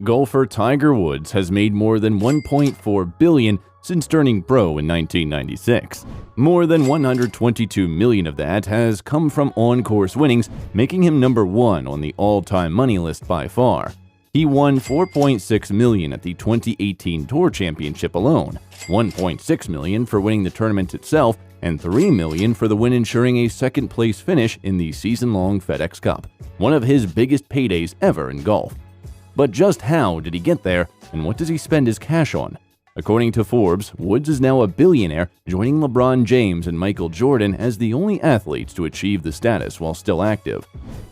Golfer Tiger Woods has made more than $1.4 billion since turning pro in 1996. More than $122 million of that has come from on-course winnings, making him number one on the all-time money list by far. He won $4.6 million at the 2018 Tour Championship alone, $1.6 million for winning the tournament itself, and $3 million for the win ensuring a second-place finish in the season-long FedEx Cup, one of his biggest paydays ever in golf. But just how did he get there, and what does he spend his cash on? According to Forbes, Woods is now a billionaire, joining LeBron James and Michael Jordan as the only athletes to achieve the status while still active.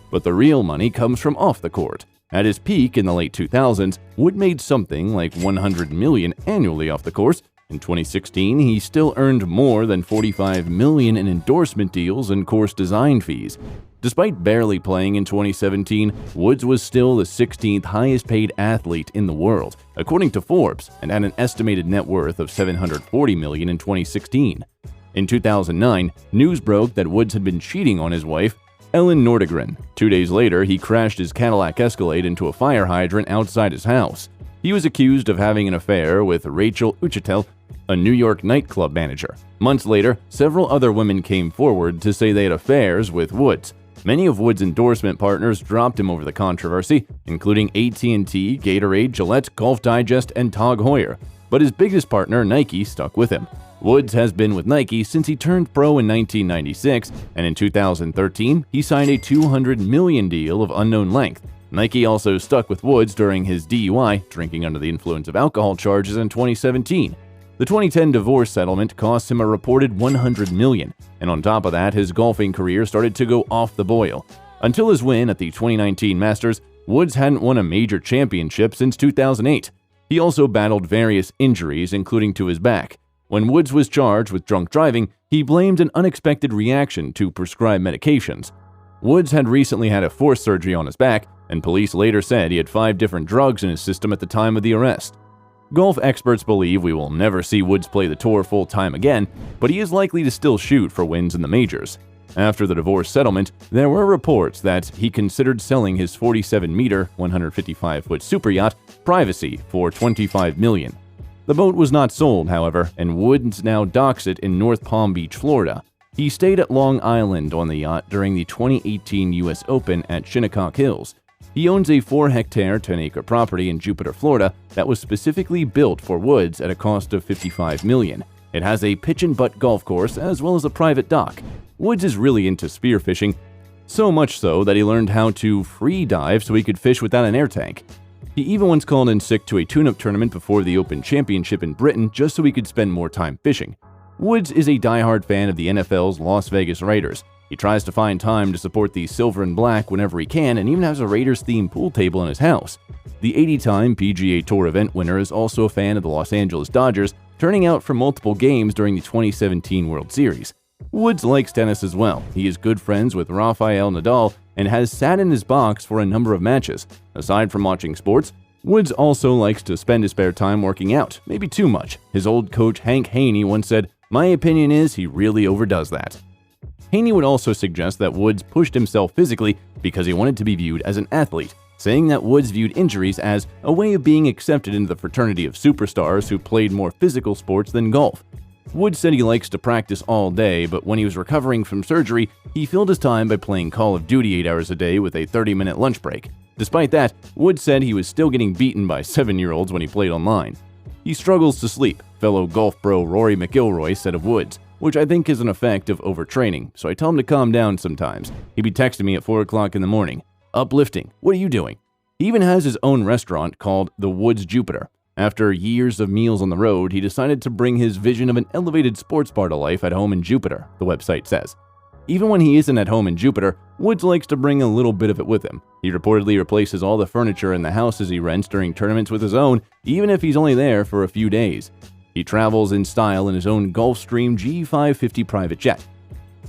But the real money comes from off the court. At his peak in the late 2000s, Wood made something like $100 million annually off the course. In 2016, he still earned more than $45 million in endorsement deals and course design fees. Despite barely playing in 2017, Woods was still the 16th highest-paid athlete in the world, according to Forbes, and had an estimated net worth of $740 million in 2016. In 2009, news broke that Woods had been cheating on his wife, Ellen Nordegren. 2 days later, he crashed his Cadillac Escalade into a fire hydrant outside his house. He was accused of having an affair with Rachel Uchitel, a New York nightclub manager. Months later, several other women came forward to say they had affairs with Woods. Many of Woods' endorsement partners dropped him over the controversy, including AT&T, Gatorade, Gillette, Golf Digest, and Tag Heuer. But his biggest partner, Nike, stuck with him. Woods has been with Nike since he turned pro in 1996, and in 2013, he signed a $200 million deal of unknown length. Nike also stuck with Woods during his DUI, drinking under the influence of alcohol charges, in 2017. The 2010 divorce settlement cost him a reported $100 million, and on top of that, his golfing career started to go off the boil. Until his win at the 2019 Masters, Woods hadn't won a major championship since 2008. He also battled various injuries, including to his back. When Woods was charged with drunk driving, he blamed an unexpected reaction to prescribed medications. Woods had recently had a forced surgery on his back, and police later said he had 5 different drugs in his system at the time of the arrest. Golf experts believe we will never see Woods play the tour full-time again, but he is likely to still shoot for wins in the majors. After the divorce settlement, there were reports that he considered selling his 47-meter, 155-foot super yacht, Privacy, for $25 million. The boat was not sold, however, and Woods now docks it in North Palm Beach, Florida. He stayed at Long Island on the yacht during the 2018 U.S. Open at Shinnecock Hills. He owns a 4-hectare, 10-acre property in Jupiter, Florida that was specifically built for Woods at a cost of $55 million. It has a pitch-and-putt golf course as well as a private dock. Woods is really into spearfishing, so much so that he learned how to free dive so he could fish without an air tank. He even once called in sick to a tune-up tournament before the Open Championship in Britain just so he could spend more time fishing. Woods is a diehard fan of the NFL's Las Vegas Raiders. He tries to find time to support the silver and black whenever he can, and even has a Raiders-themed pool table in his house. The 80-time PGA Tour event winner is also a fan of the Los Angeles Dodgers, turning out for multiple games during the 2017 World Series. Woods likes tennis as well. He is good friends with Rafael Nadal and has sat in his box for a number of matches. Aside from watching sports, Woods also likes to spend his spare time working out, maybe too much. His old coach Hank Haney once said, "My opinion is he really overdoes that." Haney would also suggest that Woods pushed himself physically because he wanted to be viewed as an athlete, saying that Woods viewed injuries as a way of being accepted into the fraternity of superstars who played more physical sports than golf. Woods said he likes to practice all day, but when he was recovering from surgery, he filled his time by playing Call of Duty 8 hours a day with a 30-minute lunch break. Despite that, Woods said he was still getting beaten by 7-year-olds when he played online. He struggles to sleep, fellow golf bro Rory McIlroy said of Woods, which I think is an effect of overtraining, so I tell him to calm down sometimes. He'd be texting me at 4 o'clock in the morning. "Uplifting, what are you doing?" He even has his own restaurant called the Woods Jupiter. After years of meals on the road, he decided to bring his vision of an elevated sports bar to life at home in Jupiter, the website says. Even when he isn't at home in Jupiter, Woods likes to bring a little bit of it with him. He reportedly replaces all the furniture in the houses he rents during tournaments with his own, even if he's only there for a few days. He travels in style in his own Gulfstream G550 private jet.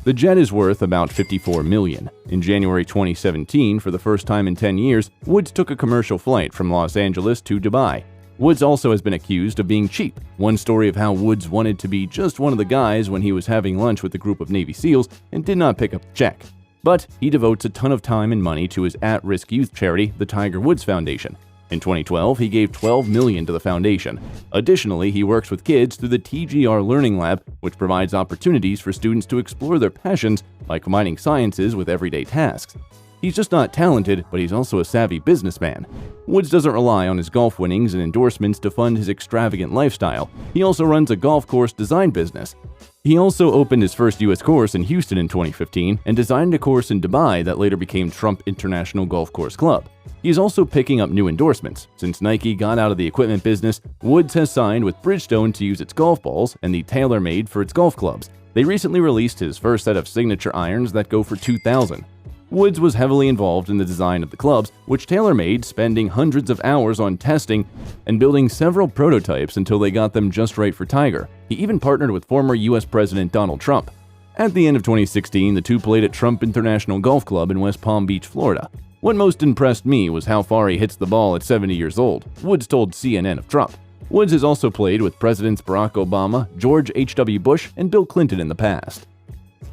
The jet is worth about $54 million. In January 2017, for the first time in 10 years, Woods took a commercial flight from Los Angeles to Dubai. Woods also has been accused of being cheap. One story of how Woods wanted to be just one of the guys when he was having lunch with a group of Navy SEALs and did not pick up the check. But he devotes a ton of time and money to his at-risk youth charity, the Tiger Woods Foundation. In 2012, he gave $12 million to the foundation. Additionally, he works with kids through the TGR Learning Lab, which provides opportunities for students to explore their passions by combining sciences with everyday tasks. He's just not talented, but he's also a savvy businessman. Woods doesn't rely on his golf winnings and endorsements to fund his extravagant lifestyle. He also runs a golf course design business. He also opened his first U.S. course in Houston in 2015 and designed a course in Dubai that later became Trump International Golf Course Club. He is also picking up new endorsements. Since Nike got out of the equipment business, Woods has signed with Bridgestone to use its golf balls and the TaylorMade for its golf clubs. They recently released his first set of signature irons that go for $2,000. Woods was heavily involved in the design of the clubs, which TaylorMade, spending hundreds of hours on testing and building several prototypes until they got them just right for Tiger. He even partnered with former U.S. President Donald Trump. At the end of 2016, the two played at Trump International Golf Club in West Palm Beach, Florida. What most impressed me was how far he hits the ball at 70 years old, Woods told CNN of Trump. Woods has also played with Presidents Barack Obama, George H.W. Bush, and Bill Clinton in the past.